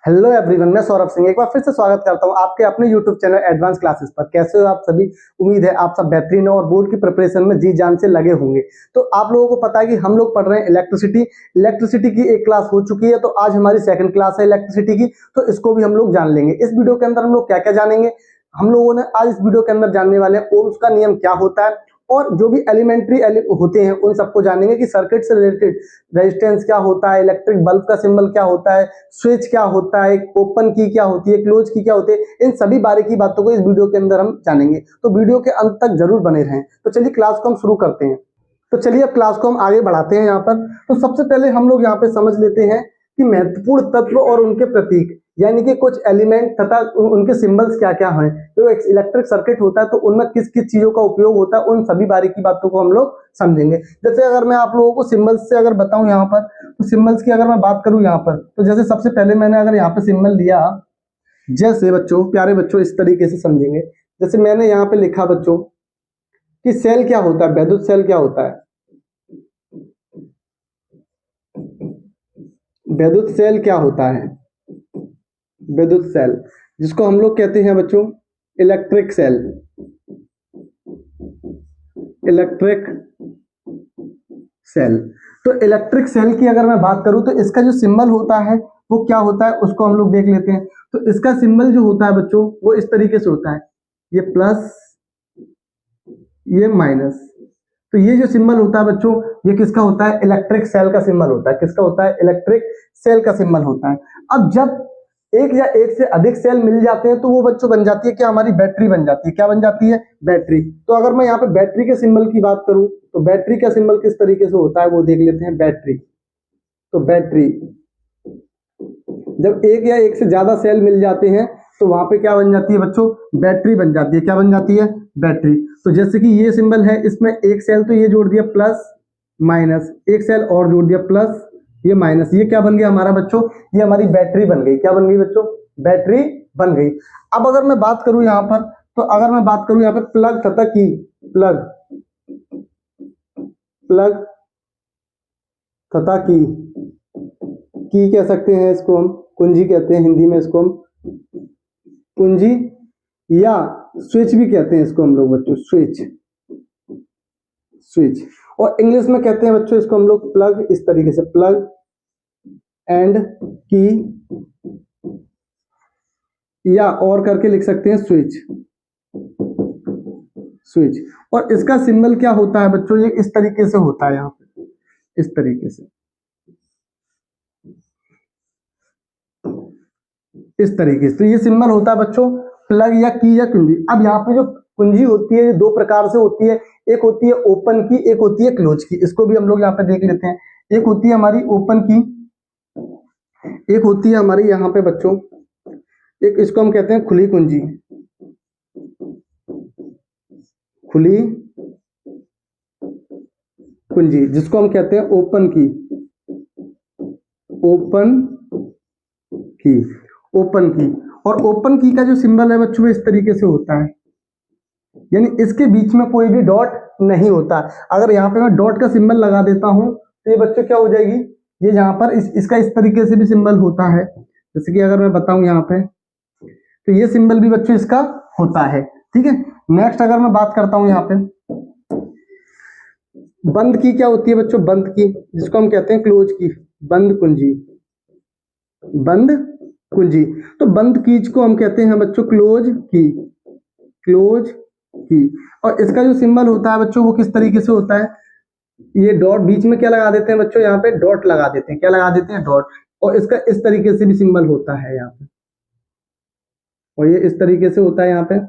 Hello everyone, मैं सौरभ सिंह एक बार फिर से स्वागत करता हूं आपके अपने यूट्यूब चैनल एडवांस क्लासेस पर। कैसे हो आप सभी? उम्मीद है आप सब बेहतरीन हो और बोर्ड की प्रिपरेशन में जी जान से लगे होंगे। तो आप लोगों को पता है कि हम लोग पढ़ रहे हैं इलेक्ट्रिसिटी की एक क्लास हो चुकी है, तो आज हमारी सेकंड क्लास है इलेक्ट्रिसिटी की, तो इसको भी हम लोग जान लेंगे। इस वीडियो के अंदर हम लोग क्या क्या जानेंगे, हम लोगों ने आज इस वीडियो के अंदर जानने वाले हैं ओम्स का नियम क्या होता है, और जो भी एलिमेंट्री होते हैं उन सबको जानेंगे कि सर्किट से रिलेटेड रेजिस्टेंस क्या होता है, इलेक्ट्रिक बल्ब का सिंबल क्या होता है, स्विच क्या होता है, ओपन की क्या होती है, क्लोज की क्या होती है। इन सभी बारीकी बातों को इस वीडियो के अंदर हम जानेंगे, तो वीडियो के अंत तक जरूर बने रहें। तो चलिए क्लास को हम शुरू करते हैं। तो चलिए अब क्लास को हम आगे बढ़ाते हैं। यहाँ पर तो सबसे पहले हम लोग यहाँ पे समझ लेते हैं कि महत्वपूर्ण तत्व और उनके प्रतीक, यानी कि कुछ एलिमेंट तथा उनके सिंबल्स क्या क्या हैं। जो एक इलेक्ट्रिक सर्किट होता है तो उनमें किस किस चीजों का उपयोग होता है, उन सभी बारीकी बातों को हम लोग समझेंगे। जैसे अगर मैं आप लोगों को सिंबल्स से अगर बताऊं यहाँ पर, तो सिंबल्स की अगर मैं बात करूं यहाँ पर, तो जैसे सबसे पहले मैंने अगर यहाँ पे सिंबल लिया, जैसे बच्चों प्यारे बच्चों इस तरीके से समझेंगे। जैसे मैंने यहाँ पे लिखा बच्चों कि सेल क्या होता है, विद्युत सेल क्या होता है। विद्युत सेल क्या होता है? विद्युत सेल, जिसको हम लोग कहते हैं बच्चों इलेक्ट्रिक सेल। इलेक्ट्रिक सेल, तो इलेक्ट्रिक सेल की अगर मैं बात करूं तो इसका जो सिंबल होता है वो क्या होता है, उसको हम लोग देख लेते हैं। तो इसका सिंबल जो होता है बच्चों वो इस तरीके से होता है, ये प्लस, ये माइनस। तो ये जो सिंबल होता है बच्चों, ये किसका होता है? इलेक्ट्रिक सेल का सिंबल होता है। किसका होता है? इलेक्ट्रिक सेल का सिंबल होता है। अब जब एक या एक से अधिक सेल मिल जाते हैं तो वो बच्चों बन जाती है क्या? हमारी बैटरी बन जाती है। क्या बन जाती है? बैटरी। तो अगर मैं यहाँ पे बैटरी के सिंबल की बात करूं तो बैटरी का सिंबल किस तरीके से होता है वो देख लेते हैं। बैटरी, तो बैटरी जब एक या एक से ज्यादा सेल मिल जाते हैं तो वहां पे क्या बन जाती है बच्चों? बैटरी बन जाती है। क्या बन जाती है? बैटरी। तो जैसे कि ये सिंबल है, इसमें एक सेल तो ये जोड़ दिया प्लस माइनस, एक सेल और जोड़ दिया प्लस, ये माइनस, ये क्या बन गया हमारा बच्चों? ये हमारी बैटरी बन गई। क्या बन गई बच्चों? बैटरी बन गई। अब अगर मैं बात करूं यहाँ पर, तो अगर मैं बात करूं यहाँ पे प्लग तथा की, प्लग, प्लग तथा की कह सकते हैं इसको हम, कुंजी कहते हैं हिंदी में इसको हम कुंजी, या स्विच भी कहते हैं इसको हम लोग बच्चों, स्विच, स्विच। और इंग्लिश में कहते हैं बच्चों इसको हम लोग प्लग, इस तरीके से प्लग एंड की, या और करके लिख सकते हैं स्विच, स्विच। और इसका सिंबल क्या होता है बच्चों? ये इस तरीके से होता है, यहाँ पे इस तरीके से, इस तरीके से। तो ये सिंबल होता है बच्चों प्लग या की या कुंजी। अब यहाँ पे जो कुंजी होती है ये दो प्रकार से होती है, एक होती है ओपन की, एक होती है क्लोज की। इसको भी हम लोग यहाँ पे देख लेते हैं। एक होती है हमारी ओपन की, एक होती है हमारी यहाँ पे बच्चों, एक इसको हम कहते हैं खुली कुंजी, खुली कुंजी, जिसको हम कहते हैं ओपन की, ओपन की, ओपन की। और ओपन की का जो सिंबल है बच्चों इस तरीके से होता है, यानी इसके बीच में कोई भी डॉट नहीं होता। अगर यहाँ पे मैं डॉट का सिंबल लगा देता हूं तो ये बच्चों क्या हो जाएगी? ये यहाँ पर इसका इस तरीके से भी सिंबल होता है। जैसे कि अगर मैं बताऊं यहाँ पे, तो ये सिंबल भी बच्चों इसका होता है। ठीक है। नेक्स्ट अगर मैं बात करता हूं यहाँ पे, बंद की क्या होती है बच्चों? बंद की, जिसको हम कहते हैं क्लोज की, बंद कुंजी, बंद कुंजी। तो बंद कीज को हम कहते हैं बच्चों क्लोज की, क्लोज की। और इसका जो सिंबल होता है बच्चों वो किस तरीके से होता है? ये डॉट, बीच में क्या लगा देते हैं बच्चों? यहाँ पे डॉट लगा देते हैं। क्या लगा देते हैं? डॉट। और इसका इस तरीके से भी सिंबल होता है यहाँ पे, और ये इस तरीके से होता है यहाँ पे,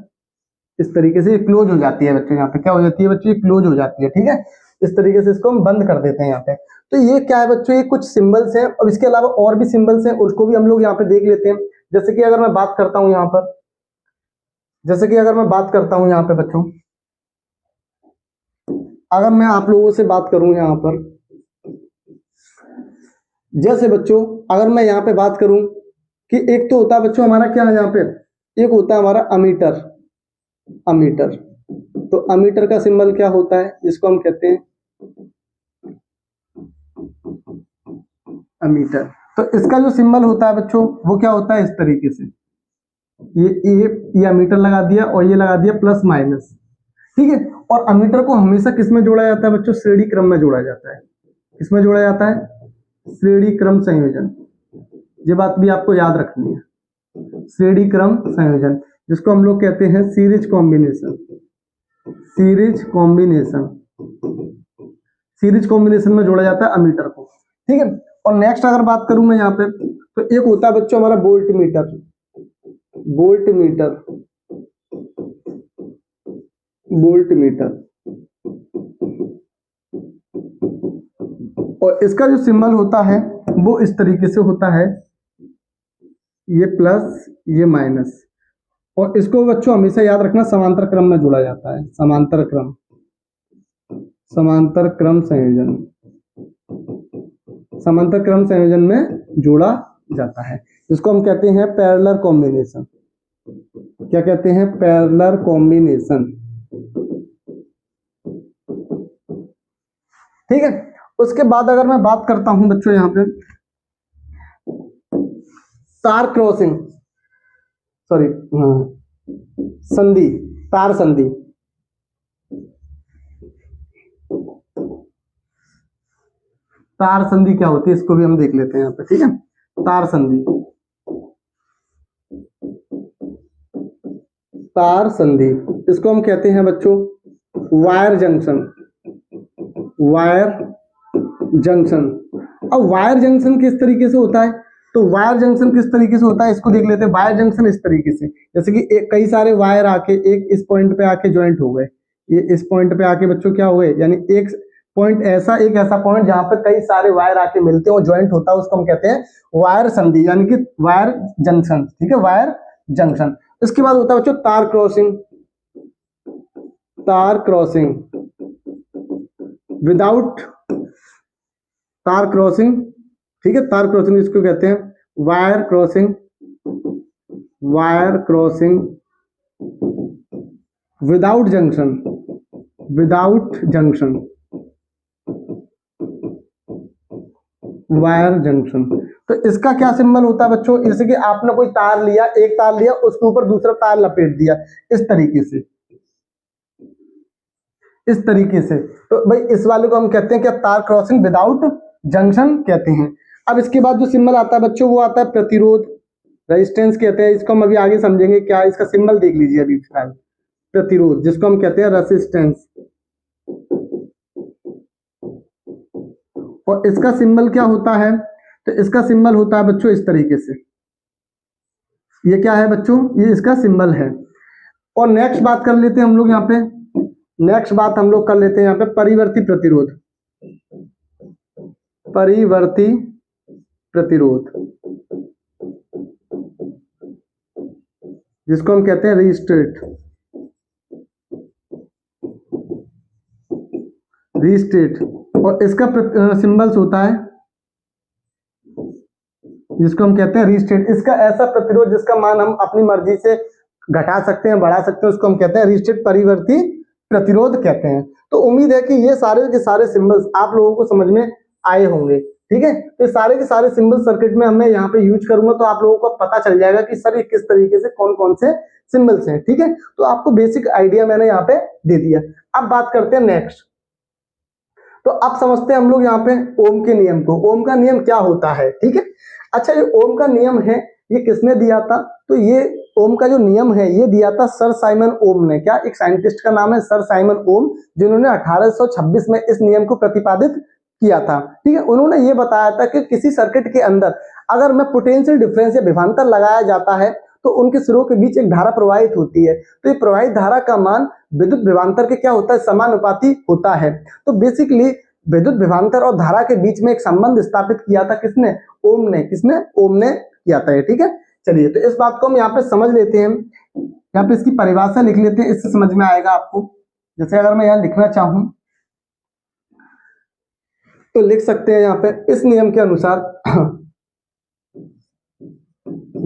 इस तरीके से। ये क्लोज हो जाती है बच्चों, यहाँ पे क्या हो जाती है बच्चों? ये क्लोज हो जाती है। ठीक है। इस तरीके से इसको हम बंद कर देते हैं यहाँ पे। तो ये क्या है बच्चों? ये कुछ सिंबल्स हैं, और इसके अलावा और भी सिंबल्स हैं, उसको भी हम लोग यहाँ पे देख लेते हैं। जैसे कि अगर मैं बात करता हूँ यहाँ पर, जैसे कि अगर मैं बात करता हूँ यहाँ पे बच्चों, अगर मैं आप लोगों से बात करूं यहाँ पर, जैसे बच्चों अगर मैं यहाँ पे बात करूं कि एक तो होता है बच्चों हमारा क्या है यहाँ पे, एक होता है हमारा अमीटर, अमीटर। तो अमीटर का सिंबल क्या होता है? जिसको हम कहते हैं अमीटर। तो इसका जो सिंबल होता है बच्चों वो क्या होता है, इस तरीके से, ये अमीटर लगा दिया और ये लगा दिया प्लस माइनस, ठीक है। और अमीटर को हमेशा किस में जोड़ा जाता है बच्चों, श्रेणी क्रम में जोड़ा जाता है। किसमें जोड़ा जाता है, श्रेणी क्रम संयोजन। ये बात भी आपको याद रखनी है, श्रेणी क्रम संयोजन, जिसको हम लोग कहते हैं series combination. Series combination, series combination में जोड़ा जाता है अमीटर को, ठीक है। और नेक्स्ट अगर बात करूं मैं यहाँ पे, तो एक होता है बच्चों हमारा volt meter. Volt meter, volt meter, और इसका जो सिंबल होता है वो इस तरीके से होता है, ये प्लस ये माइनस। और इसको बच्चों हमेशा याद रखना समांतर क्रम में जोड़ा जाता है, समांतर क्रम, समांतर क्रम संयोजन, समांतर क्रम संयोजन में जोड़ा जाता है, जिसको हम कहते हैं पैरेलल कॉम्बिनेशन। क्या कहते हैं, पैरेलल कॉम्बिनेशन, ठीक है। उसके बाद अगर मैं बात करता हूं बच्चों यहाँ पे तार क्रॉसिंग, सॉरी संधि, तार संधि। तार संधि क्या होती है इसको भी हम देख लेते हैं यहाँ पे, ठीक है। तार संधि, तार संधि, इसको हम कहते हैं बच्चों वायर जंक्शन, वायर जंक्शन। अब वायर जंक्शन किस तरीके से होता है, तो वायर जंक्शन किस तरीके से होता है इसको देख लेते हैं। वायर जंक्शन इस तरीके से, जैसे कि कई सारे वायर आके एक इस पॉइंट पे आके ज्वाइंट हो गए, ये इस पॉइंट पे आके बच्चों क्या हुए, यानी एक पॉइंट ऐसा, एक ऐसा पॉइंट जहां पे कई सारे वायर आके मिलते हैं और ज्वाइंट होता है, उसको हम कहते हैं वायर संधि, यानी कि वायर जंक्शन, ठीक है, वायर जंक्शन। इसके बाद होता है बच्चों तार क्रॉसिंग, तार क्रॉसिंग विदाउट, तार क्रॉसिंग, ठीक है, तार क्रॉसिंग इसको कहते हैं wire crossing, wire crossing without junction, without junction, wire junction. तो इसका क्या सिंबल होता है बच्चों, जैसे कि आपने कोई तार लिया, एक तार लिया, उसके ऊपर दूसरा तार लपेट दिया, इस तरीके से, इस तरीके से। तो भाई इस वाले को हम कहते हैं क्या, तार क्रॉसिंग विदाउट जंक्शन कहते हैं। अब इसके बाद जो सिंबल आता है बच्चों वो आता है प्रतिरोध, रेजिस्टेंस कहते हैं, इसको हम अभी आगे समझेंगे क्या, इसका सिंबल देख लीजिए अभी फिलहाल, प्रतिरोध, जिसको हम कहते हैं रेजिस्टेंस। और इसका सिंबल क्या होता है, तो इसका सिंबल होता है बच्चों इस तरीके से, ये क्या है बच्चों, ये इसका सिंबल है। और नेक्स्ट बात कर लेते हैं हम लोग यहाँ पे, नेक्स्ट बात हम लोग कर लेते हैं यहाँ पे परिवर्ती प्रतिरोध, परिवर्ती प्रतिरोध, जिसको हम कहते हैं रिस्टेट, रिस्टेट। और इसका सिंबल्स होता है, जिसको हम कहते हैं रिस्टेट। इसका ऐसा प्रतिरोध जिसका मान हम अपनी मर्जी से घटा सकते हैं, बढ़ा सकते हैं, उसको हम कहते हैं रिस्टेट परिवर्ती प्रतिरोध कहते हैं। तो उम्मीद है कि ये सारे के सारे सिंबल्स आप लोगों को समझ में आए होंगे, ठीक है। तो सारे के सारे सिंबल सर्किट में हमने यहाँ पे यूज करूंगा, तो आप लोगों को पता चल जाएगा कि सर ये किस तरीके से कौन कौन से सिंबल्स हैं, ठीक है। तो आपको बेसिक आइडिया मैंने यहाँ पे दे दिया। अब बात करते हैं नेक्स्ट, तो अब समझते हैं हम लोग यहाँ पे ओम के नियम को। ओम का नियम क्या होता है, ठीक है। अच्छा, ये ओम का नियम है, ये किसने दिया था, तो ये ओम का जो नियम है ये दिया था सर साइमन ओम ने। क्या, एक साइंटिस्ट का नाम है सर साइमन ओम, जिन्होंने 1826 में इस नियम को प्रतिपादित किया था, ठीक है। उन्होंने ये बताया था कि किसी सर्किट के अंदर अगर में पोटेंशियल डिफरेंस या विभवांतर लगाया जाता है तो उनके सिरों के बीच एक धारा प्रवाहित होती है, तो ये प्रवाहित धारा का मान विद्युत विभवांतर के क्या होता है, समानुपाती होता है। तो बेसिकली विद्युत विभवांतर और धारा के बीच में एक संबंध स्थापित किया था किसने, ओम ने। किसने, ओम ने किया था, ठीक है। चलिए, तो इस बात को हम यहाँ पे समझ लेते हैं, यहाँ पे इसकी परिभाषा लिख लेते हैं, इससे समझ में आएगा आपको। जैसे अगर मैं यहाँ लिखना चाहूं तो लिख सकते हैं यहाँ पे, इस नियम के अनुसार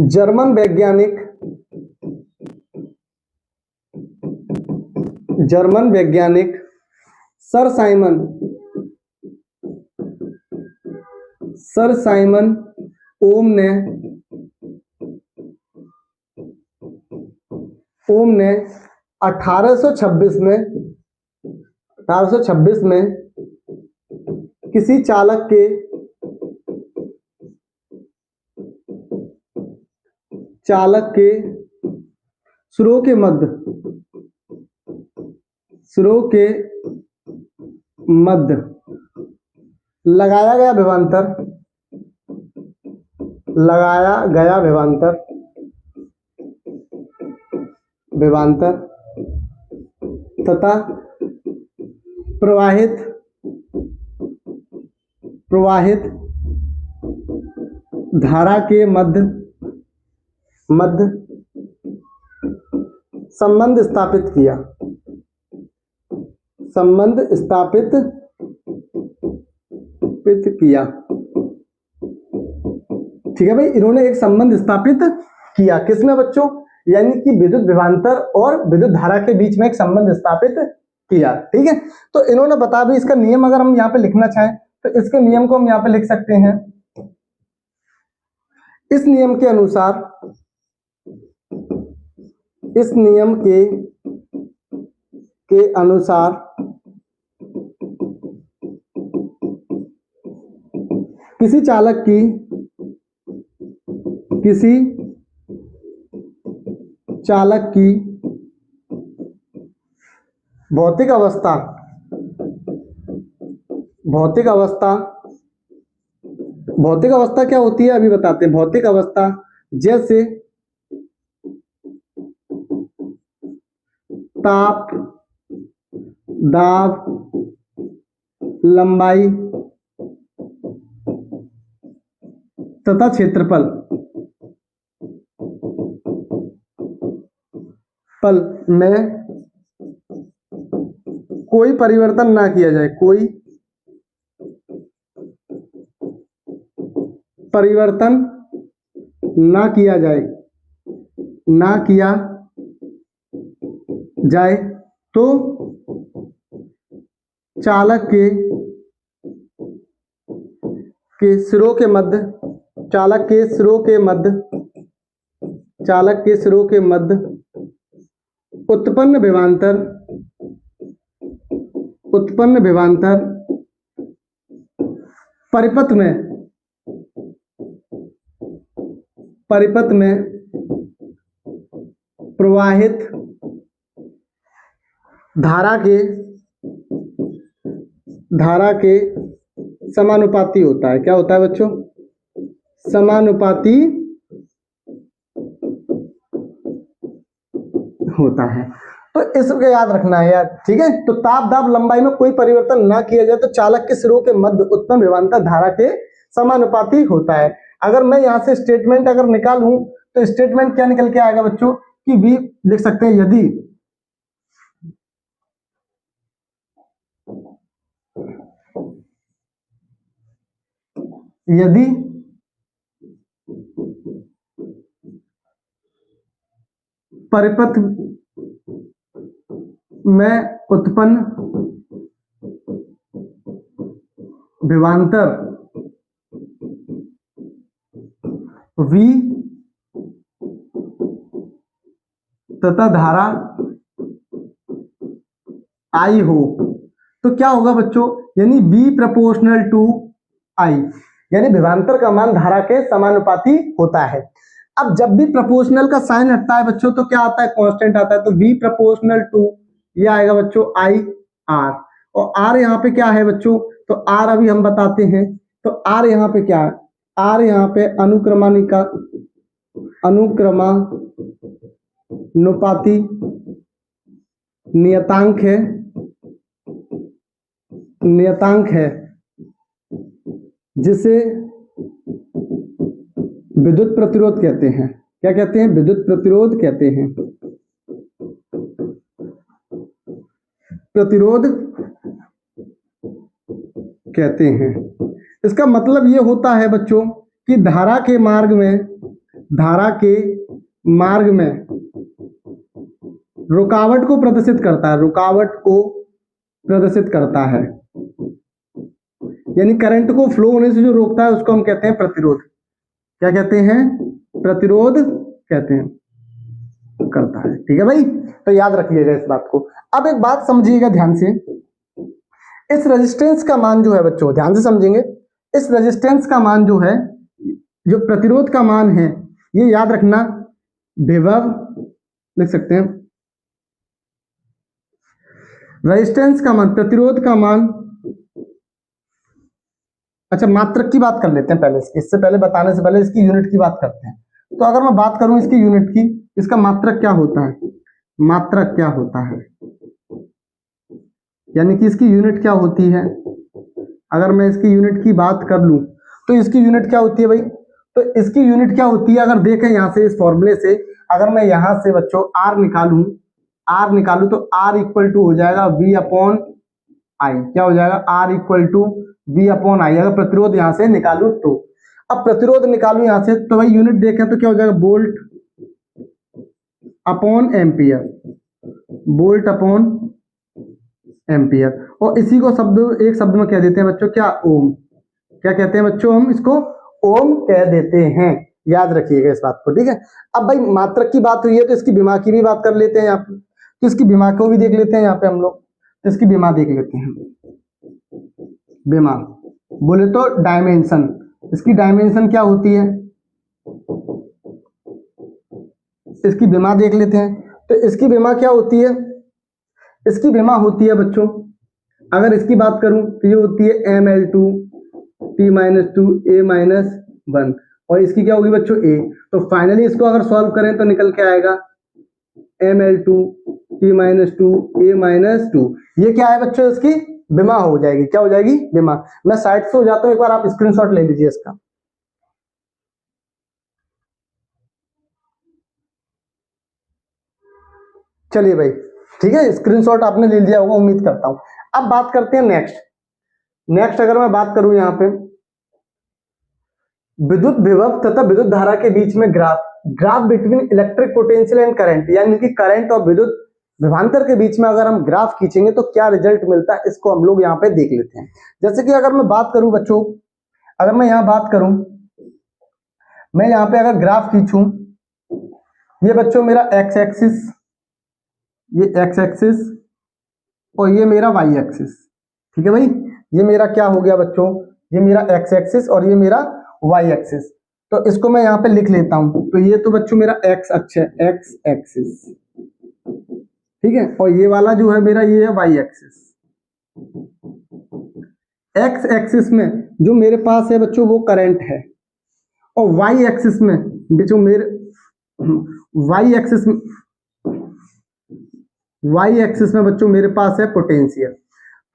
जर्मन वैज्ञानिक, जर्मन वैज्ञानिक सर साइमन ओम ने 1826 में किसी चालक के सुरों के मध्य लगाया गया विभवांतर तथा प्रवाहित धारा के मध्य संबंध स्थापित किया। ठीक है भाई, इन्होंने एक संबंध स्थापित किया किसमें बच्चों, यानी कि विद्युत विभवांतर और विद्युत धारा के बीच में एक संबंध स्थापित किया। ठीक है, तो इन्होंने बता भी, इसका नियम अगर हम यहाँ पे लिखना चाहें तो इसके नियम को हम यहाँ पे लिख सकते हैं। इस नियम के अनुसार किसी चालक की भौतिक अवस्था क्या होती है अभी बताते हैं। भौतिक अवस्था जैसे ताप, दाब, लंबाई तथा क्षेत्रफल में कोई परिवर्तन ना किया जाए, तो चालक के सिरों के मध्य उत्पन्न विभवांतर परिपथ में प्रवाहित धारा के समानुपाती होता है। क्या होता है बच्चों? समानुपाती होता है। तो इसको याद रखना है यार, ठीक है। तो ताप, दाब, लंबाई में कोई परिवर्तन ना किया जाए तो चालक के सिरों के मध्य उत्पन्न विभवांतर धारा के समानुपाती होता है। अगर मैं यहां से स्टेटमेंट अगर निकालूं तो स्टेटमेंट क्या निकल के आएगा बच्चों कि V लिख सकते हैं, यदि परिपथ में उत्पन्न विभवांतर V तथा धारा I हो तो क्या होगा बच्चों, यानी V प्रोपोर्शनल टू I, यानी विभवांतर का मान धारा के समानुपाती होता है। अब जब भी प्रोपोर्शनल का साइन हटता है बच्चों तो क्या आता है, कांस्टेंट आता है। तो V प्रोपोर्शनल टू ये आएगा बच्चों I R, और R यहाँ पे क्या है बच्चों, तो R अभी हम बताते हैं। तो R यहाँ पे क्या है, R यहाँ पे अनुक्रमानुपाती नियतांक है जिसे विद्युत प्रतिरोध कहते हैं। क्या कहते हैं? विद्युत प्रतिरोध कहते हैं। इसका मतलब ये होता है बच्चों कि धारा के मार्ग में रुकावट को प्रदर्शित करता है, यानी करंट को फ्लो होने से जो रोकता है उसको हम कहते हैं प्रतिरोध। क्या कहते हैं, प्रतिरोध कहते हैं, करता है। ठीक है भाई, तो याद रखिएगा इस बात को। अब एक बात समझिएगा ध्यान से, इस रेजिस्टेंस का मान जो है बच्चों, ध्यान से समझेंगे, इस रेजिस्टेंस का मान जो है, जो प्रतिरोध का मान है, ये याद रखना विभव लिख सकते हैं, रेजिस्टेंस का मान, प्रतिरोध का मान। अच्छा, मात्रक की बात कर लेते हैं पहले, इससे पहले बताने से पहले इसकी यूनिट की बात करते हैं। तो अगर मैं बात करूं इसकी यूनिट की, इसका मात्रक क्या होता है, मात्रक क्या होता है, यानी कि इसकी यूनिट क्या होती है। अगर मैं इसकी यूनिट की बात कर लूं तो इसकी यूनिट क्या होती है भाई, तो इसकी यूनिट क्या होती है, अगर देखें यहां से इस फॉर्मूले से, अगर मैं यहां से बच्चों आर निकालूं, तो आर इक्वल टू हो जाएगा वी अपॉन आई। क्या हो जाएगा, R equal to V upon I. अगर प्रतिरोध यहां से निकालू तो, अब प्रतिरोध निकालू यहां से तो भाई यूनिट देखें तो क्या हो जाएगा, bolt upon ampere, bolt upon ampere. और इसी को शब्द, एक शब्द में कह देते हैं बच्चों क्या, ओम। क्या कहते हैं बच्चों, हम इसको ओम कह देते हैं, याद रखिएगा इस बात को। ठीक है, अब भाई मात्रक की बात हुई है तो इसकी बीमा की भी बात कर लेते हैं यहाँ पे, तो इसकी बीमा को भी देख लेते हैं यहाँ पे हम लोग, तो इसकी बीमा देख लेते हैं। बीमा बोले तो डायमेंशन, इसकी डायमेंशन क्या होती है, इसकी बीमा देख लेते हैं। तो इसकी बीमा क्या होती है, इसकी बीमा होती है बच्चों, अगर इसकी बात करूं तो ये होती है Ml2 T-2 A-1, और इसकी क्या होगी बच्चों, A। तो फाइनली इसको अगर सॉल्व करें तो निकल के आएगा Ml2 T-2 A-2। ये क्या है बच्चों, इसकी बीमा हो जाएगी। क्या हो जाएगी, बीमा। मैं साइड से हो जाता हूं, एक बार आप स्क्रीनशॉट ले लीजिए इसका। चलिए भाई, ठीक है, स्क्रीनशॉट आपने ले लिया होगा उम्मीद करता हूं। अब बात करते हैं नेक्स्ट अगर मैं बात करूं यहाँ पे, विद्युत विभव तथा विद्युत धारा के बीच में graph between electric potential and current, यानी कि करंट और विद्युत विभवांतर के बीच में अगर हम ग्राफ खींचेंगे तो क्या रिजल्ट मिलता है, इसको हम लोग यहाँ पे देख लेते हैं। जैसे कि अगर मैं बात करूं बच्चों, अगर मैं यहाँ बात करूं, मैं यहाँ पे अगर ग्राफ खींचूं, ये बच्चों मेरा एक्स एक्सिस, ये एक्स एक्सिस और ये मेरा वाई एक्सिस। ठीक है भाई, ये मेरा क्या हो गया बच्चों, ये मेरा एक्स एक्सिस और ये मेरा वाई एक्सिस। तो इसको मैं यहाँ पे लिख लेता हूं, तो ये तो बच्चों मेरा एक्स अक्ष है, एक्स एक्सिस। ठीक है, और ये वाला जो है मेरा, ये है वाई एक्सिस। एक्स एक्सिस में जो मेरे पास है बच्चों वो करंट है, और वाई एक्सिस में बच्चों मेरे, वाई एक्सिस में बच्चों मेरे पास है पोटेंशियल।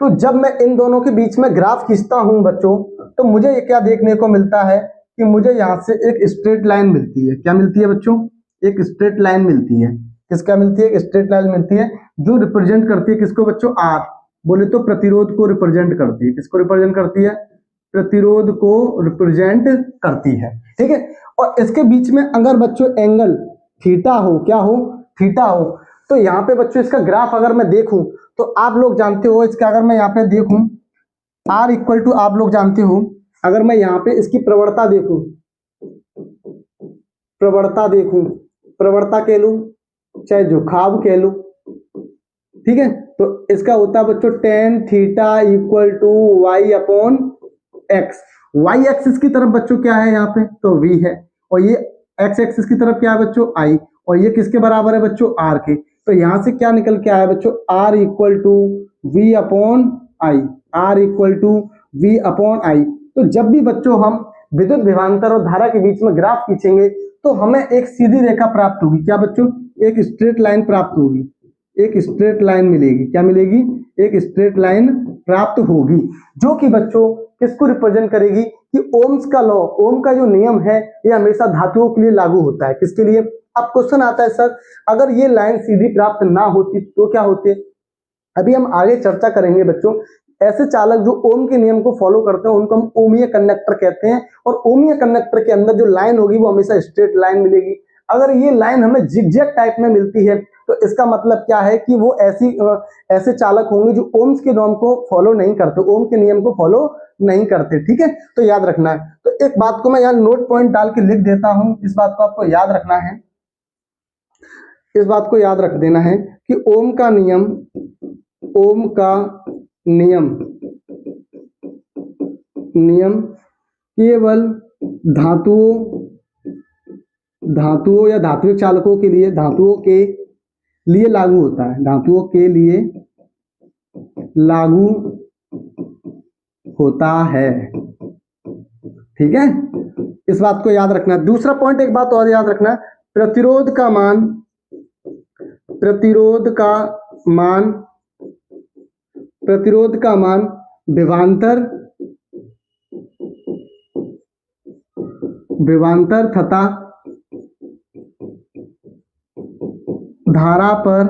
तो जब मैं इन दोनों के बीच में ग्राफ खींचता हूं बच्चों, तो मुझे क्या देखने को मिलता है कि मुझे यहां से एक स्ट्रेट लाइन मिलती है। क्या मिलती है बच्चों, एक स्ट्रेट लाइन मिलती है। किसका मिलती है, एक स्ट्रेट लाइन मिलती है, जो रिप्रेजेंट करती है किसको बच्चों, आर। बोले तो प्रतिरोध को रिप्रेजेंट करती है। किसको रिप्रेजेंट करती है, प्रतिरोध को रिप्रेजेंट करती है। ठीक है, और इसके बीच में अगर बच्चों एंगल थीटा हो, क्या हो, थीटा हो, तो यहाँ पे बच्चों इसका ग्राफ अगर मैं देखूं तो आप लोग जानते हो इसका, अगर मैं यहाँ पे देखूं R इक्वल टू, आप लोग जानते हो, अगर मैं यहाँ पे इसकी प्रवणता देखूं, प्रवणता कह लूं चाहे झुकाव कह लूं, ठीक है, तो इसका होता है बच्चों tan theta equal to Y upon X. Y axis की तरफ बच्चों क्या है यहाँ पे, तो v है, और ये एक्स एक्सिस की तरफ क्या है बच्चों, i, और ये किसके बराबर है बच्चों, r के। तो यहां से क्या निकल के आया बच्चों, r equal to V upon I, r equal to V upon I. तो जब भी बच्चों हम विद्युत विभवांतर और धारा के बीच में ग्राफ खींचेंगे तो हमें एक सीधी रेखा प्राप्त होगी। क्या बच्चों, एक स्ट्रेट लाइन प्राप्त होगी, एक स्ट्रेट लाइन मिलेगी। क्या मिलेगी, एक स्ट्रेट लाइन प्राप्त होगी, जो कि बच्चों किसको रिप्रेजेंट करेगी कि ओम्स का लॉ, ओम का जो नियम है ये हमेशा धातुओं के लिए लागू होता है। किसके लिए, अब क्वेश्चन आता है सर अगर ये लाइन सीधी प्राप्त ना होती तो क्या होते। अभी हम आगे चर्चा करेंगे बच्चों। ऐसे चालक जो ओम के नियम को फॉलो करते हैं उनको हम ओमीय कंडक्टर कहते हैं, और ओमीय कंडक्टर के अंदर जो लाइन होगी वो हमेशा स्ट्रेट लाइन मिलेगी। अगर ये लाइन हमें जिगजैग टाइप में मिलती है तो इसका मतलब क्या है कि वो ऐसे चालक होंगे जो ओम्स के नियम को फॉलो नहीं करते, ओम के नियम को फॉलो नहीं करते। ठीक है, तो याद रखना है। तो एक बात को मैं यहाँ नोट पॉइंट डाल के लिख देता हूं, इस बात को आपको याद रखना है, इस बात को याद रख देना है कि ओम का नियम केवल धातुओं या धात्विक चालकों के लिए, धातुओं के लिए लागू होता है, धातुओं के लिए लागू होता है। ठीक है, इस बात को याद रखना है। दूसरा पॉइंट एक बात और याद रखना है, प्रतिरोध का मान विभवांतर तथा धारा पर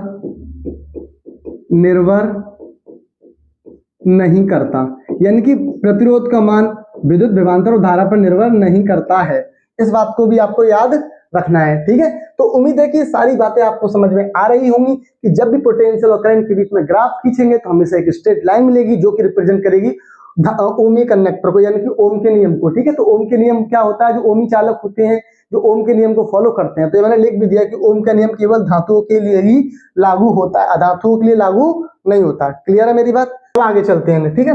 निर्भर नहीं करता, यानी कि प्रतिरोध का मान विद्युत विभवांतर और धारा पर निर्भर नहीं करता है। इस बात को भी आपको याद रखना है। ठीक है, तो उम्मीद है कि सारी बातें आपको समझ में आ रही होंगी कि जब भी पोटेंशियल और करंट के बीच में ग्राफ खींचेंगे तो हमें से एक स्ट्रेट लाइन मिलेगी जो कि रिप्रेजेंट करेगी ओमी कंडक्टर को, यानी कि ओम के नियम को। ठीक है, तो ओम के नियम क्या होता है, जो ओमी चालक होते हैं जो ओम के नियम को फॉलो करते हैं। तो ये मैंने लिख भी दिया कि ओम का नियम केवल धातुओं के लिए ही लागू होता है, अधातुओं के लिए लागू नहीं होता। क्लियर है मेरी बात? आगे चलते हैं। ठीक है,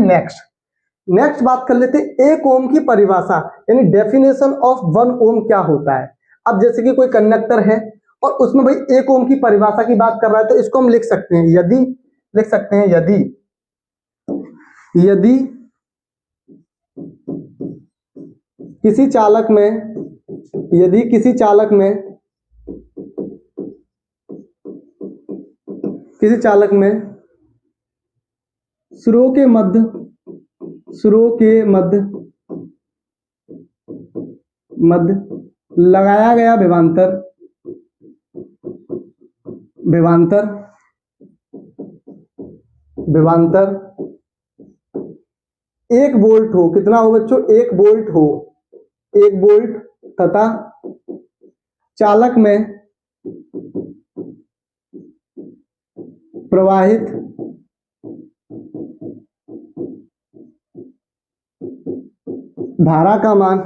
नेक्स्ट बात कर लेते हैं एक ओम की परिभाषा, यानी डेफिनेशन ऑफ 1 ओम क्या होता है। अब जैसे कि कोई कंडक्टर है और उसमें भाई 1 ओम की परिभाषा की बात कर रहा है, तो इसको हम लिख सकते हैं यदि किसी चालक में स्रों के मध्य लगाया गया विभवांतर 1 वोल्ट हो, कितना हो बच्चों, 1 वोल्ट तथा चालक में प्रवाहित धारा का मान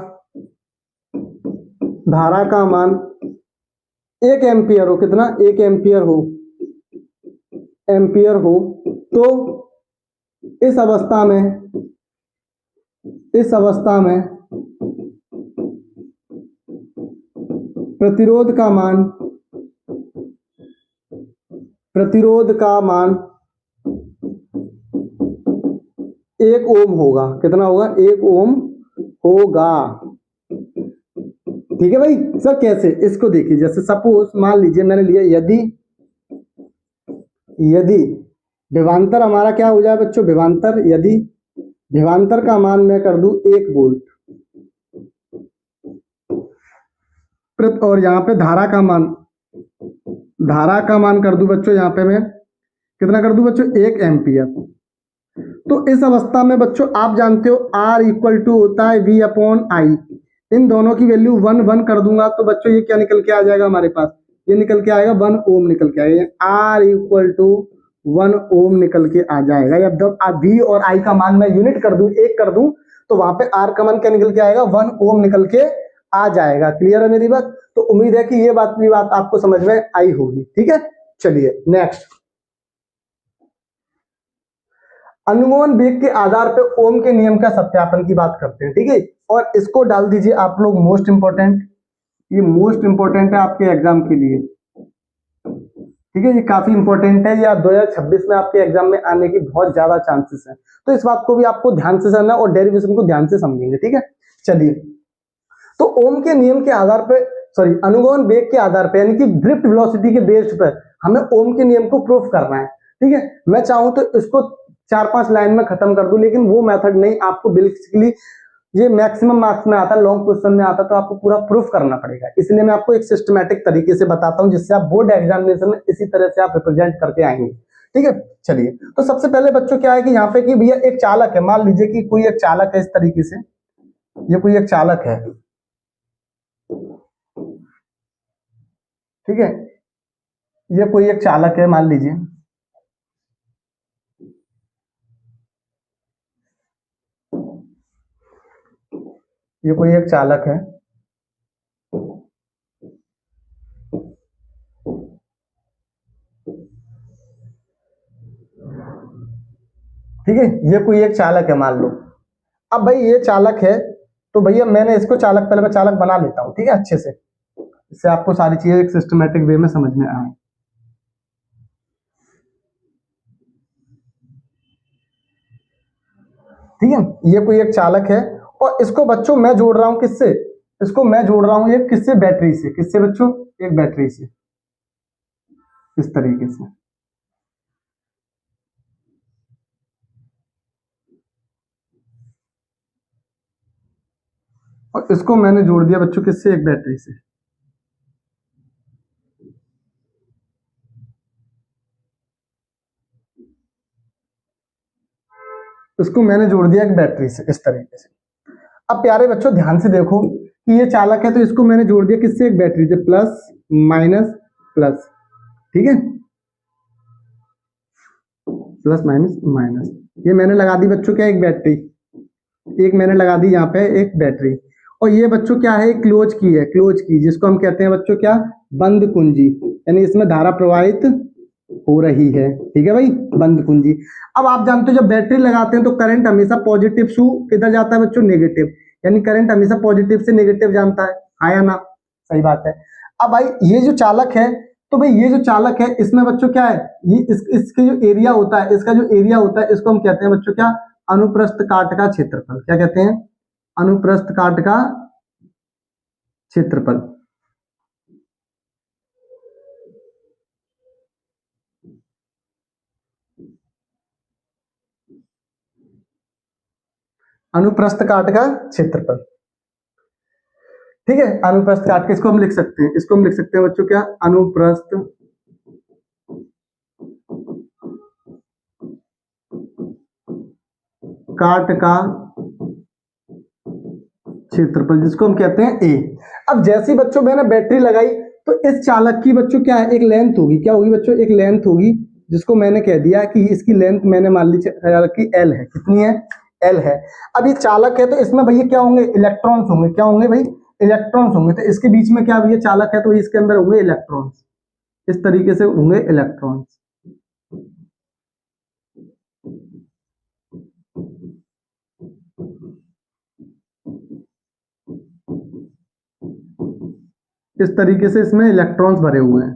1 एम्पियर हो, कितना, 1 एम्पियर हो, तो इस अवस्था में प्रतिरोध का मान 1 ओम होगा, कितना होगा, 1 ओम होगा। ठीक है भाई सर, कैसे, इसको देखिए, जैसे सपोज मान लीजिए मैंने लिया यदि विभवांतर हमारा क्या हो जाए बच्चों, यदि विभवांतर का मान मैं कर दूं 1 वोल्ट, और यहाँ पे धारा का मान कर दूं बच्चों, यहाँ पे मैं कितना कर दूं बच्चों, 1 एम्पियर। तो इस अवस्था में बच्चों आप जानते हो R इक्वल टू होता है V/I, इन दोनों की वैल्यू 1 कर दूंगा तो बच्चों ये क्या निकल के आ जाएगा हमारे पास, ये निकल के आएगा 1 ओम निकल के आएगा, R इक्वल टू 1 ओम निकल के आ जाएगा। जब V और I का मान मैं यूनिट कर दूं, 1 कर दूं, तो वहां पे R का मान क्या निकल के आएगा, 1 ओम निकल के आ जाएगा। क्लियर है मेरी बात? तो उम्मीद है कि ये बात आपको समझ में आई होगी। ठीक है, चलिए नेक्स्ट, अनुगमन वेग के आधार पे ओम के नियम का सत्यापन की बात करते हैं। ठीक है, और इसको डाल दीजिए आप लोग मोस्ट इंपोर्टेंट, ये मोस्ट इंपोर्टेंट है आपके एग्जाम के लिए। ठीक है, ये काफी इंपॉर्टेंट है, ये आप 2026 में आपके एग्जाम में आने की बहुत ज्यादा चांसेस हैं, तो इस बात को भी आपको ध्यान से समझना और डेरिवेशन को ध्यान से समझेंगे। ठीक है, चलिए, तो ओम के नियम के आधार पे, अनुगमन वेग के आधार पे, यानी कि ड्रिफ्ट वेलोसिटी के बेस पर हमें ओम के नियम को प्रूफ करना है। ठीक है, मैं चाहूं तो इसको 4-5 लाइन में खत्म कर दूं, लेकिन वो मेथड नहीं, आपको बेसिकली ये मैक्सिमम मार्क्स में आता है, लॉन्ग क्वेश्चन में आता है, तो आपको पूरा प्रूफ करना पड़ेगा। इसलिए मैं आपको एक सिस्टमैटिक तरीके से बताता हूं, जिससे आप बोर्ड एग्जामिनेशन में इसी तरह से आप रिप्रेजेंट करके आएंगे। ठीक है, चलिए, तो सबसे पहले बच्चों क्या है कि यहाँ पे कि भैया एक चालक है, मान लीजिए कि कोई एक चालक है, इस तरीके से ये कोई एक चालक है, ठीक है, ये कोई एक चालक है मान लीजिए, ये कोई एक चालक है, ठीक है, ये कोई एक चालक है मान लो। अब भाई ये चालक है, तो भैया मैंने इसको चालक, पहले मैं चालक बना लेता हूँ, ठीक है, अच्छे से, इससे आपको सारी चीजें एक सिस्टमेटिक वे में समझ में आए। ठीक है, ये कोई एक चालक है, और इसको बच्चों मैं जोड़ रहा हूं किससे, इसको मैं जोड़ रहा हूं एक किससे, बैटरी से, किससे बच्चों, एक बैटरी से, इस तरीके से। और इसको मैंने जोड़ दिया बच्चों किससे, एक बैटरी से। इसको मैंने जोड़ दिया एक बैटरी से, इस तरीके से। अब प्यारे बच्चों ध्यान से देखो कि ये चालक है, तो इसको मैंने जोड़ दिया किससे, एक बैटरी से, प्लस माइनस प्लस, ठीक है, प्लस माइनस माइनस, ये मैंने लगा दी बच्चों क्या, एक बैटरी, एक मैंने लगा दी यहाँ पे एक बैटरी। और ये बच्चों क्या है, क्लोज की है, क्लोज की, जिसको हम कहते हैं बच्चों क्या, बंद कुंजी, यानी इसमें धारा प्रवाहित हो रही है, ठीक है भाई, बंद कुंजी। अब आप जानते हो जब बैटरी लगाते हैं तो करंट हमेशा पॉजिटिव से किधर जाता है बच्चों, नेगेटिव, यानी करंट हमेशा पॉजिटिव से नेगेटिव जानता है, आया ना, सही बात है। अब भाई ये जो चालक है, तो भाई ये जो चालक है इसमें बच्चों क्या है, ये इसके जो एरिया होता है, इसका जो एरिया होता है, इसको हम कहते हैं बच्चों क्या, अनुप्रस्थ काट का क्षेत्रफल, क्या कहते हैं, अनुप्रस्थ काट का क्षेत्रफल। अनुप्रस्थ काट का क्षेत्रफल, ठीक है, अनुप्रस्थ काट के इसको हम लिख सकते हैं, इसको हम लिख सकते हैं बच्चों क्या, अनुप्रस्थ काट का क्षेत्रफल, जिसको हम कहते हैं ए। अब जैसी बच्चों मैंने बैटरी लगाई, तो इस चालक की बच्चों क्या है, एक लेंथ होगी, क्या होगी बच्चों, एक लेंथ होगी, जिसको मैंने कह दिया कि इसकी लेंथ मैंने मान ली चालक की एल है, कितनी है, एल है। अब ये चालक है तो इसमें भैया क्या होंगे, इलेक्ट्रॉन्स होंगे, क्या होंगे भाई, इलेक्ट्रॉन्स होंगे, तो इसके बीच में क्या भैया चालक है, तो इसके अंदर होंगे इलेक्ट्रॉन्स, इस तरीके से होंगे इलेक्ट्रॉन्स। इस तरीके से इसमें इलेक्ट्रॉन्स भरे हुए हैं।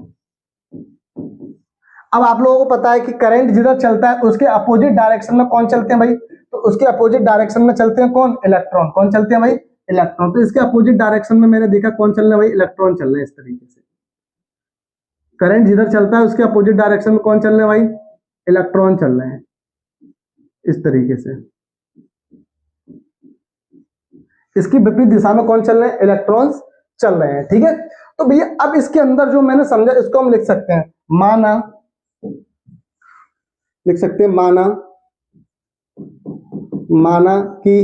अब आप लोगों को पता है कि करंट जिधर चलता है उसके अपोजिट डायरेक्शन में कौन चलते हैं भाई, तो उसके अपोजिट डायरेक्शन में चलते हैं कौन, इलेक्ट्रॉन, कौन चलते हैं भाई, इलेक्ट्रॉन। तो इसके अपोजिट डायरेक्शन में मैंने देखा कौन चल रहा है भाई, इलेक्ट्रॉन चल रहे हैं, इस तरीके से। करंट जिधर चलता है उसके अपोजिट डायरेक्शन में कौन चल रहे हैं भाई, इलेक्ट्रॉन चल रहे हैं, इस तरीके से। इसकी विपरीत दिशा में कौन चल रहे हैं, इलेक्ट्रॉन्स चल रहे हैं, ठीक है। तो भैया अब इसके अंदर जो मैंने समझा, इसको हम लिख सकते हैं, माना, लिख सकते हैं माना, माना कि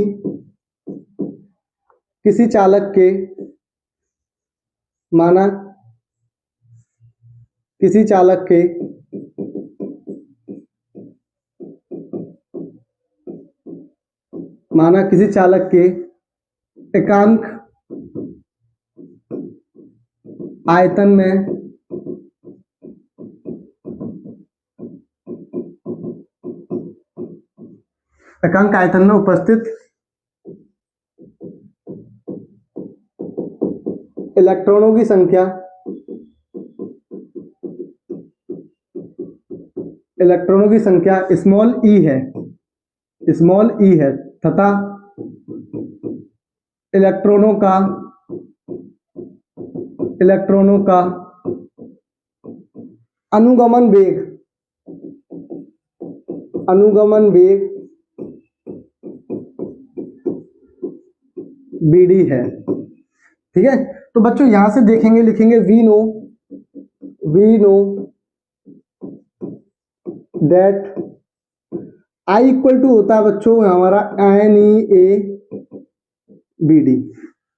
किसी चालक के, माना किसी चालक के माना किसी चालक के एकांक आयतन में एकांक आयतन में उपस्थित इलेक्ट्रॉनों की संख्या, इलेक्ट्रॉनों की संख्या स्मॉल ई है, स्मॉल ई है, तथा इलेक्ट्रॉनों का, इलेक्ट्रॉनों का अनुगमन वेग, अनुगमन वेग बीडी है, ठीक है। तो बच्चों यहां से देखेंगे, लिखेंगे we know, we know that I equal to होता है बच्चों हमारा N E A B D,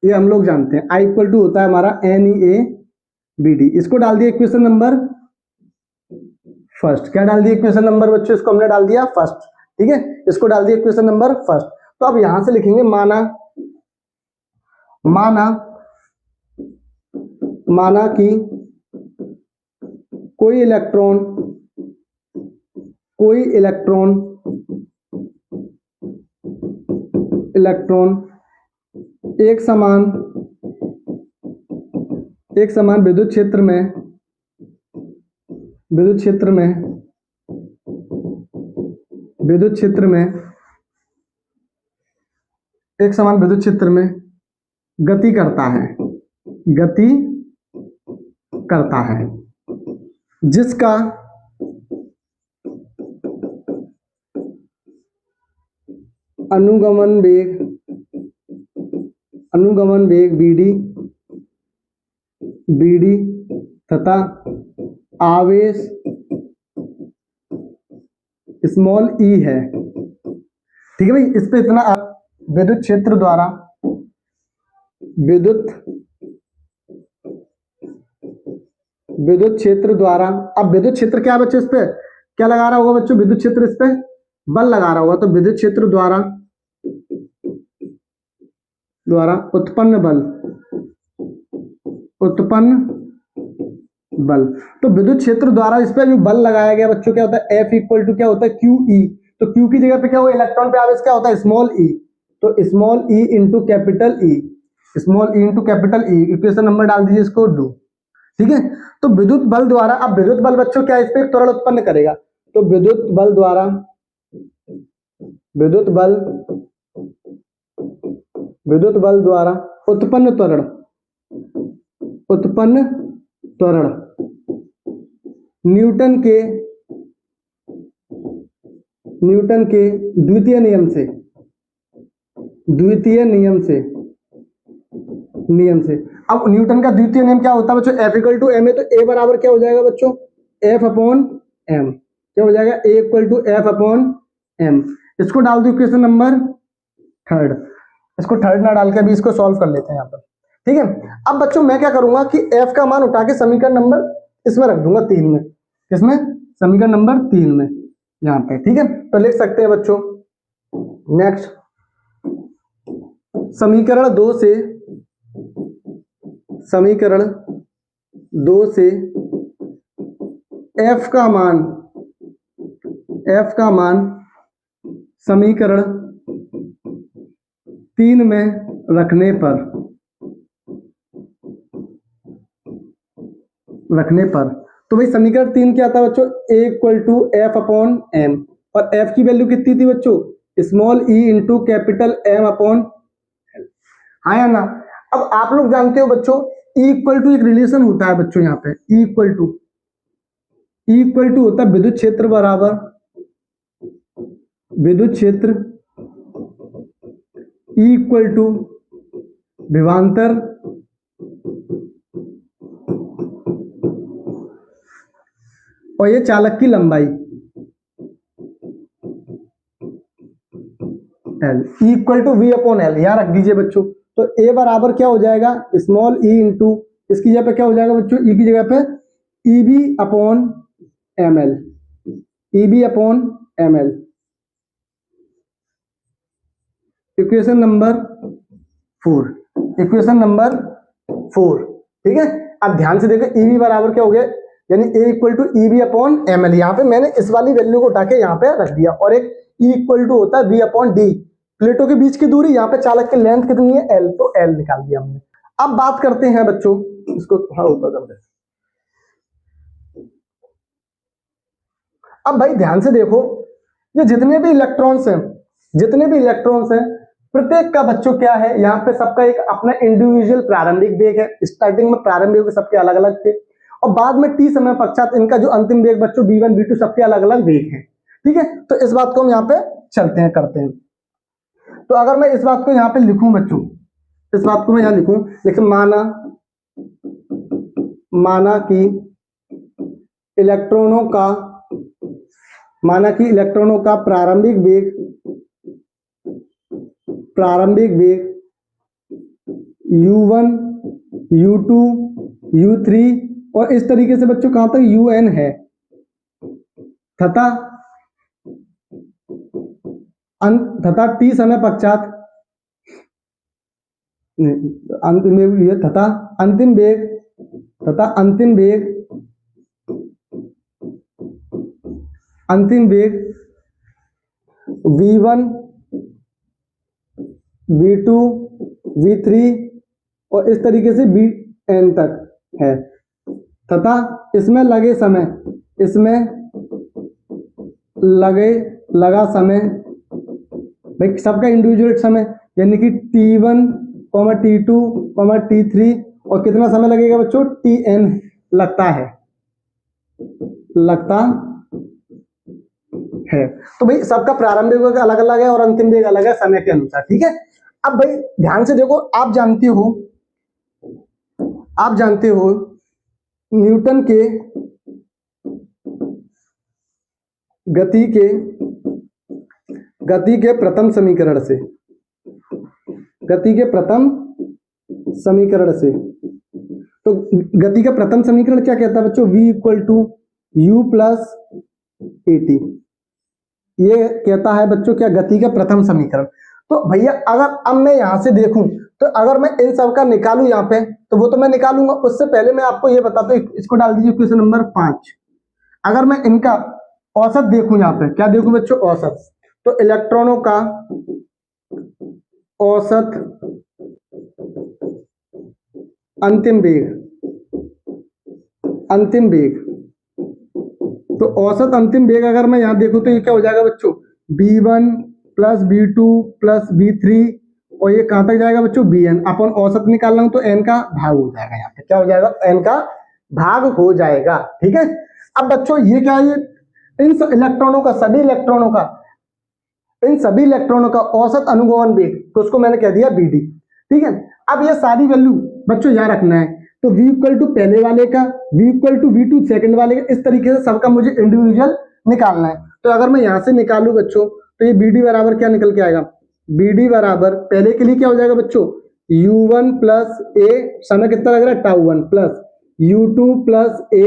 ये हम लोग जानते हैं, आई इक्वल टू होता है हमारा N E A B D. इसको डाल दिया इक्वेशन नंबर फर्स्ट। क्या डाल दिया इक्वेशन नंबर बच्चों? इसको हमने डाल दिया फर्स्ट। ठीक है, इसको डाल दिया इक्वेशन नंबर फर्स्ट। तो अब यहां से लिखेंगे माना माना माना कि कोई इलेक्ट्रॉन एक समान विद्युत क्षेत्र में गति करता है जिसका अनुगमन वेग BD तथा आवेश स्मॉल e है। ठीक है भाई, इस पे इतना विद्युत क्षेत्र द्वारा अब विद्युत क्षेत्र क्या है बच्चों? इस पे क्या लगा रहा होगा बच्चों? विद्युत क्षेत्र इस पे बल लगा रहा होगा। तो विद्युत क्षेत्र द्वारा उत्पन्न बल। तो विद्युत क्षेत्र द्वारा इस पे जो बल लगाया गया बच्चों क्या होता है? F इक्वल टू क्या होता है? QE। तो Q की जगह पे क्या होगा? इलेक्ट्रॉन पे आवेश क्या होता है? Small e। तो small e into capital E, equation number डाल दीजिए इसको 2। ठीक है, तो विद्युत बल द्वारा, अब विद्युत बल बच्चों क्या इस पे त्वरण उत्पन्न करेगा? तो विद्युत बल द्वारा उत्पन्न त्वरण न्यूटन के द्वितीय नियम से। अब न्यूटन का द्वितीय नियम क्या होता है बच्चों? F इक्वल टू एम है। तो A बराबर क्या हो जाएगा बच्चों? F upon M. क्या हो जाएगा? A equal to F upon M. इसको डाल दो इक्वेशन नंबर थर्ड। इसको थर्ड ना डाल के अभी इसको सॉल्व कर लेते हैं यहाँ पर। ठीक है, अब बच्चों मैं क्या करूंगा कि F का मान उठा के समीकरण नंबर इसमें रख दूंगा 3 में। इसमें समीकरण नंबर 3 में यहाँ पे। ठीक है, तो लिख सकते हैं बच्चों नेक्स्ट, समीकरण 2 से F का मान समीकरण 3 में रखने पर तो भाई समीकरण 3 क्या था बच्चों? A equal to F upon M. और F की वैल्यू कितनी थी बच्चों? Small e into capital M upon L. हाँ या ना? अब आप लोग जानते हो बच्चों E इक्वल टू एक रिलेशन होता है बच्चों यहाँ पे। E इक्वल टू होता है विद्युत क्षेत्र बराबर E इक्वल टू विभवांतर और ये चालक की लंबाई L। E equal to V upon L यहाँ रख दीजिए बच्चों। तो A बराबर क्या हो जाएगा? स्मॉल e इंटू, इसकी जगह पे क्या हो जाएगा बच्चों? E की जगह पे EB upon ml। Equation number 4। ठीक है, अब ध्यान से देखो EB बराबर क्या हो गया? यानी A equal to EB upon ml। यहाँ पे मैंने इस वाली वैल्यू को उठा के यहाँ पे रख दिया। और एक E इक्वल टू होता है V अपॉन D, प्लेटों के बीच की दूरी। यहाँ पे चालक की लेंथ कितनी है? L, तो L निकाल दिया हमने। अब बात करते हैं बच्चों, इसको थोड़ा ऊपर कर दे। अब भाई ध्यान से देखो, ये जितने भी इलेक्ट्रॉन्स हैं प्रत्येक का बच्चों क्या है? यहाँ पे सबका एक अपना इंडिविजुअल प्रारंभिक वेग है। स्टार्टिंग में प्रारंभिक वेग सबके अलग अलग थे और बाद में t समय पश्चात इनका जो अंतिम वेग बच्चों V1 V2 सबके अलग अलग वेग है। ठीक है, तो इस बात को हम यहाँ पे करते हैं। तो अगर मैं इस बात को यहाँ पे लिखूं बच्चों, इस बात को मैं यहाँ लिखूं, लेकिन माना कि इलेक्ट्रॉनों का प्रारंभिक वेग U1 U2 U3 और इस तरीके से बच्चों कहां तक UN है तथा T समय पश्चात अंतिम वेग तथा अंतिम वेग V1 V2 V3 और इस तरीके से Vn तक है तथा इसमें लगा समय भाई सबका इंडिविजुअल समय यानी कि T1, T2, T3 और कितना समय लगेगा बच्चों Tn लगता है तो भाई सबका प्रारंभिक वेग अलग अलग है और अंतिम वेग अलग है समय के अनुसार। ठीक है, अब भाई ध्यान से देखो, आप जानते हो न्यूटन के गति के प्रथम समीकरण से तो गति का प्रथम समीकरण क्या कहता है बच्चों? v equal to U plus A T, ये कहता है बच्चों क्या गति का प्रथम समीकरण। तो भैया अगर अब मैं यहां से देखूं तो अगर मैं इन सब का निकालूं यहाँ पे तो वो तो मैं निकालूंगा, उससे पहले मैं आपको ये बताता हूं, इसको डाल दीजिए क्वेश्चन नंबर 5। अगर मैं इनका औसत देखूं यहाँ पे, क्या देखूं बच्चों? औसत। तो इलेक्ट्रॉनों का औसत अंतिम वेग तो औसत अंतिम वेग अगर मैं यहां देखूं तो ये क्या हो जाएगा बच्चों? v1 plus v2 plus v3 और ये कहां तक जाएगा बच्चों? bn अपन औसत निकाल रहा हूं तो n का भाग हो जाएगा, यहाँ पे क्या हो जाएगा? n का भाग हो जाएगा। ठीक है, अब बच्चों ये क्या है? इन सभी इलेक्ट्रॉनों का औसत अनुगमन वेग, तो उसको मैंने कह दिया bd। ठीक है, अब ये सारी वैल्यू बच्चों याद रखना है। तो v इक्वल टू पहले वाले का, v equal to v2 second वाले का, इस तरीके से सबका मुझे इंडिविजुअल निकालना है। तो अगर मैं यहां से निकालूं बच्चों तो ये bd बराबर क्या निकल के आएगा? bd बराबर पहले के लिए क्या हो जाएगा बच्चों? u1 प्लस a, समय कितना लग रहा है? τ1 प्लस u2 प्लस a,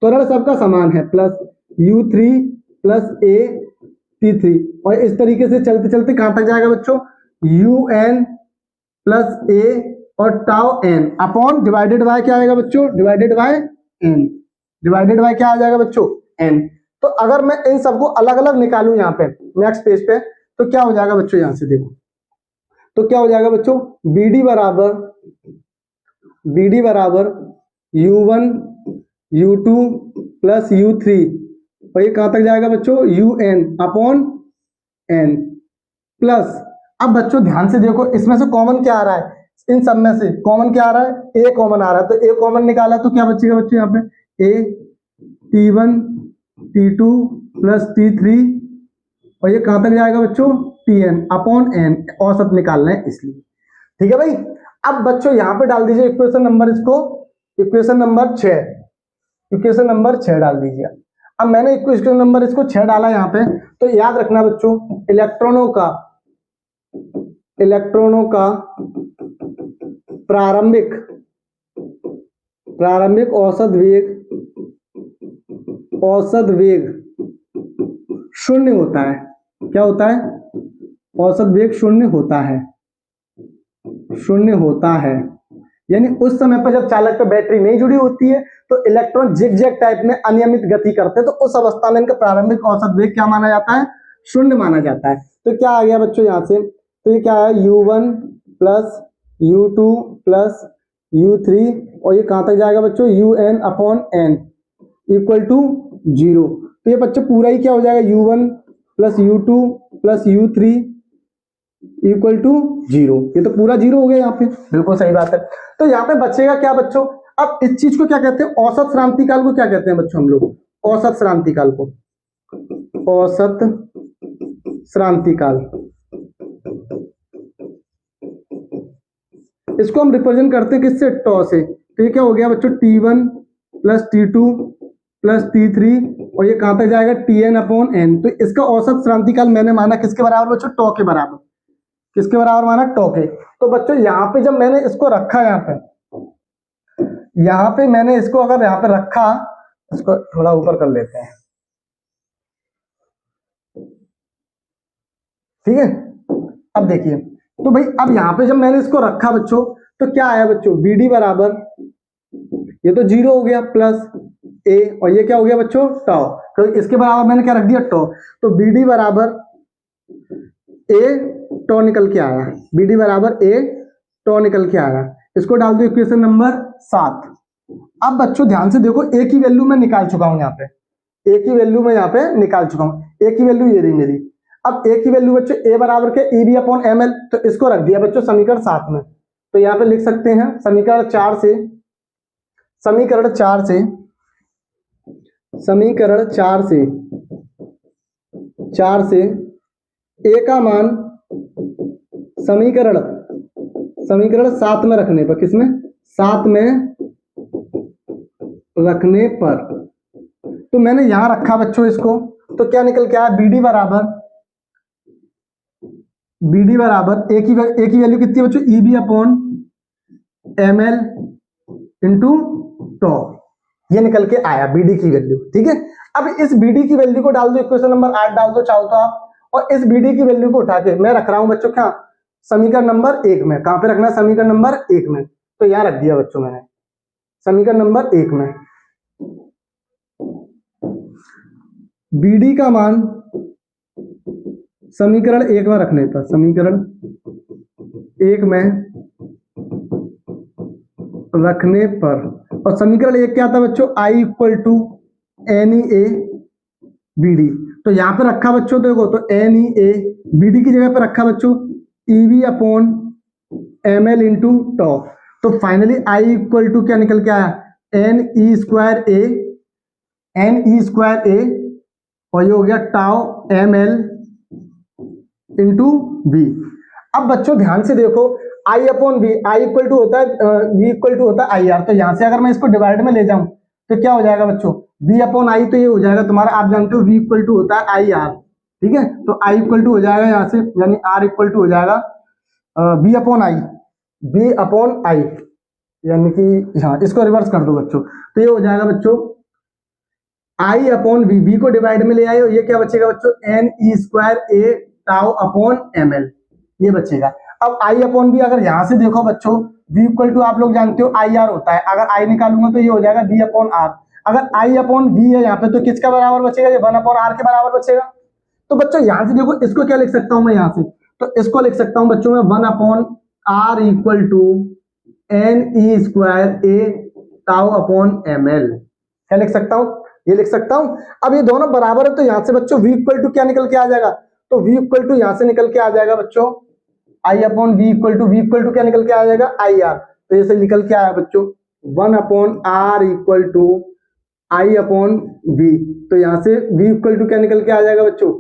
त्वरण सबका समान है, plus u3 plus a t3 और इस तरीके से चलते चलते कहां तक जाएगा बच्चों? un प्लस a और tau n upon divided by क्या आएगा बच्चों? Divided by n। Divided by क्या आ जाएगा बच्चों? n। तो अगर मैं इन सबको अलग अलग निकालूं यहाँ पे नेक्स्ट पेज पे तो क्या हो जाएगा बच्चों? यहां से देखो तो क्या हो जाएगा बच्चों? bd बराबर u1 u2 प्लस u3 और ये कहां तक जाएगा बच्चों? un अपॉन n प्लस, अब बच्चों ध्यान से देखो इसमें से कॉमन क्या आ रहा है? इन सब में से कॉमन क्या आ रहा है? a कॉमन आ रहा है, तो a कॉमन निकाला तो क्या बचेगा बच्चों? यहाँ पे a t1 t2 plus t3 और ये कहां तक जाएगा बच्चों? tn अपॉन n, औसत निकालना है इसलिए। ठीक है भाई, अब बच्चों यहां पे डाल दीजिए इक्वेशन नंबर 6 डाल दीजिए। अब मैंने इक्वेशन नंबर इसको 6 डाला यहाँ पे, तो याद रखना बच्चों इलेक्ट्रॉनों का प्रारंभिक औसत वेग शून्य होता है। क्या होता है? औसत वेग शून्य होता है, यानी उस समय पर जब चालक पे बैटरी नहीं जुड़ी होती है तो इलेक्ट्रॉन जिगजैग टाइप में अनियमित गति करते हैं, तो उस अवस्था में इनका प्रारंभिक औसत वेग क्या माना जाता है? शून्य माना जाता है। तो क्या आ गया बच्चों यहां से? तो ये क्या है? u1 plus u2 plus u3 और ये कहां तक जाएगा बच्चों? un upon n equal to 0। तो ये बच्चों पूरा ही क्या हो जाएगा? u1 plus u2 plus u3 equal to 0। ये तो पूरा 0 हो गया यहाँ पे, बिल्कुल सही बात है। तो यहाँ पे बचेगा क्या बच्चों? अब इस चीज को क्या कहते हैं? औसत क्रांतिकाल को क्या कहते हैं बच्चों हम लोग? औसत क्रांतिकाल। इसको हम रिप्रेजेंट करते हैं किससे? टॉ से। तो ये क्या हो गया बच्चों? t1 plus t2 plus t3 और ये कहां तक जाएगा? tn upon n। तो इसका औसत क्रांतिकाल मैंने माना किसके बराबर बच्चों? टॉ के बराबर। किसके बराबर माना? टॉ के। तो बच्चों यहाँ पे जब मैंने इसको रखा यहाँ पे यहाँ पे मैंने इसको अगर यहाँ पे रखा, इसको थोड़ा ऊपर कर लेते हैं, ठीक है। अब देखिए, तो भाई अब यहाँ पे जब मैंने इसको रखा बच्चों, तो क्या आया बच्चों, बी डी बराबर, ये तो 0 हो गया प्लस ए, और ये क्या हो गया बच्चों, टाउ। तो इसके बराबर मैंने क्या रख दिया, टॉ। तो बी डी बराबर ए टॉ निकल के आया, बी डी बराबर ए टॉ निकल के आया। इसको डाल दो इक्वेशन नंबर 7। अब बच्चों ध्यान से देखो, ए की वैल्यू मैं निकाल चुका हूं, यहाँ पे ए की वैल्यू मैं यहाँ पे निकाल चुका हूं। ए की वैल्यू ये रही मेरी। अब ए की वैल्यू बच्चों ए बराबर के E B upon M L, तो इसको रख दिया बच्चों समीकरण 7 में। तो यहाँ पे लिख सकते हैं समीकरण 4 से, समीकरण 4 से, समीकरण 4 से, 4 से ए का मान समीकरण, समीकरण 7 में रखने पर, किसमें, 7 में रखने पर, तो मैंने यहां रखा बच्चों इसको, तो क्या निकल के आया, बी डी बराबर, बी डी बराबर ए की वैल्यू कितनी है बच्चों, E B upon M L into tau, ये निकल के आया बी डी की वैल्यू, ठीक है। अब इस बी डी की वैल्यू को डाल दो इक्वेशन नंबर 8 डाल दो चाहो तो आप, और इस बी डी की वैल्यू को उठा के मैं रख रहा हूं बच्चों क्या, समीकरण नंबर 1 में। कहां पे रखना है, समीकरण नंबर 1 में। तो यहां रख दिया बच्चों मैंने समीकरण नंबर 1 में। बी डी का मान समीकरण 1 में रखने पर, समीकरण 1 में रखने पर, और समीकरण 1 क्या था बच्चों, I equal to N E A B D. तो यहां पे रखा बच्चों, देखो तो N E A B D की जगह पे रखा बच्चों E V upon M L into tau. तो फाइनली आई इक्वल टू क्या निकल के आया, N E square A, N E square A, और ये हो गया tau M L into B. अब बच्चों ध्यान से देखो, I upon B, I equal to होता है बी इक्वल टू होता है आई आर। तो यहां से अगर मैं इसको डिवाइड में ले जाऊं तो क्या हो जाएगा बच्चों, बी अपॉन आई, तो ये हो जाएगा तुम्हारा, आप जानते हो बी इक्वल टू होता है आई आर, ठीक है। तो आई इक्वल टू हो जाएगा यहां से, यानी आर इक्वल टू हो जाएगा B upon I, B upon I, यानी कि हाँ इसको रिवर्स कर दो बच्चों, तो ये हो जाएगा बच्चों आई अपॉन बी, बी को डिवाइड में ले आए, ये क्या बचेगा बच्चों, N E square A tau upon M L, ये बचेगा। अब आई अपॉन बी अगर यहां से देखो बच्चों, बी इक्वल टू आप लोग जानते हो आई आर होता है, अगर आई निकालूंगा तो ये हो जाएगा बी अपॉन आर। अगर आई अपॉन बी है यहाँ पे, तो किसका बराबर बचेगा, ये 1 अपॉन आर के बराबर बचेगा। तो बच्चों यहां से देखो, इसको क्या लिख सकता हूं मैं यहाँ से, तो इसको लिख सकता हूं बच्चों में 1 upon R equal to N E square A tau upon M L. क्या लिख सकता हूं, ये लिख सकता हूं। अब ये दोनों बराबर है, तो यहां से बच्चों v इक्वल टू क्या निकल के आ जाएगा, तो v इक्वल टू यहां से निकल के आ जाएगा बच्चों i upon v equal to क्या निकल के आ जाएगा, आई आर। तो ये से निकल के आया बच्चों 1 upon R equal to I upon v। तो यहां से v इक्वल टू क्या निकल के आ जाएगा बच्चों,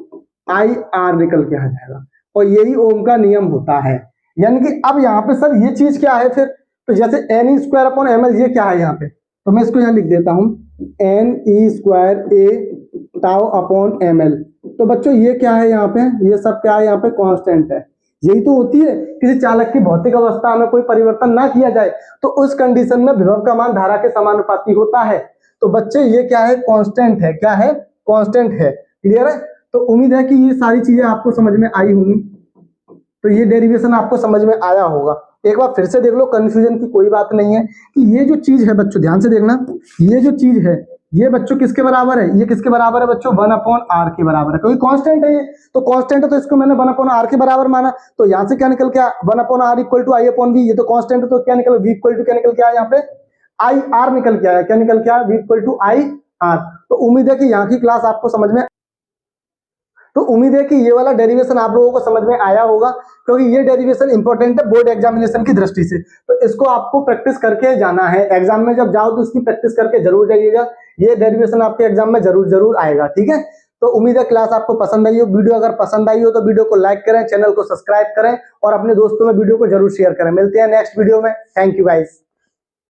आई आर निकल के आ जाएगा। और यही ओम का नियम होता है। यानी कि अब यहाँ पे सर ये चीज क्या है फिर, तो जैसे N E square upon M L, ये क्या है यहाँ पे, तो मैं इसको यहाँ लिख देता हूं N E square A tau upon M L. तो बच्चों ये क्या है यहाँ पे, ये सब क्या है यहाँ पे, कांस्टेंट है। यही तो होती है, किसी चालक की भौतिक अवस्था में कोई परिवर्तन ना किया जाए तो उस कंडीशन में विभव का मान धारा के समानुपाती होता है। तो बच्चे ये क्या है, कांस्टेंट है, क्या है, कांस्टेंट है। क्लियर है। तो उम्मीद है कि ये सारी चीजें आपको समझ में आई होंगी, तो ये डेरिवेशन आपको समझ में आया होगा। एक बार फिर से देख लो, कंफ्यूजन की कोई बात नहीं है कि ये जो चीज है बच्चों, ध्यान से देखना, ये जो चीज है ये बच्चों किसके बराबर है, ये किसके बराबर है बच्चों, 1 अपॉन आर के बराबर है, क्योंकि कांस्टेंट है ये। तो कांस्टेंट है तो इसको मैंने 1 अपॉन आर के बराबर माना। तो यहां से क्या निकल के 1 upon R equal to I upon B, ये तो कांस्टेंट है, तो क्या निकल, वी इक्वल टू क्या निकल के आया यहाँ पे, आई आर निकल के आया। क्या निकल के आया, V equal to I R. तो उम्मीद है कि यहाँ की क्लास आपको समझ में, तो उम्मीद है कि ये वाला डेरिवेशन आप लोगों को समझ में आया होगा, क्योंकि ये डेरिवेशन इंपॉर्टेंट है बोर्ड एग्जामिनेशन की दृष्टि से। तो इसको आपको प्रैक्टिस करके जाना है, एग्जाम में जब जाओ तो इसकी प्रैक्टिस करके जरूर जाइएगा। ये डेरिवेशन आपके एग्जाम में जरूर आएगा, ठीक है। तो उम्मीद है क्लास आपको पसंद आई हो। वीडियो अगर पसंद आई हो तो वीडियो को लाइक करें, चैनल को सब्सक्राइब करें और अपने दोस्तों में वीडियो को जरूर शेयर करें। मिलते हैं नेक्स्ट वीडियो में। Thank you guys.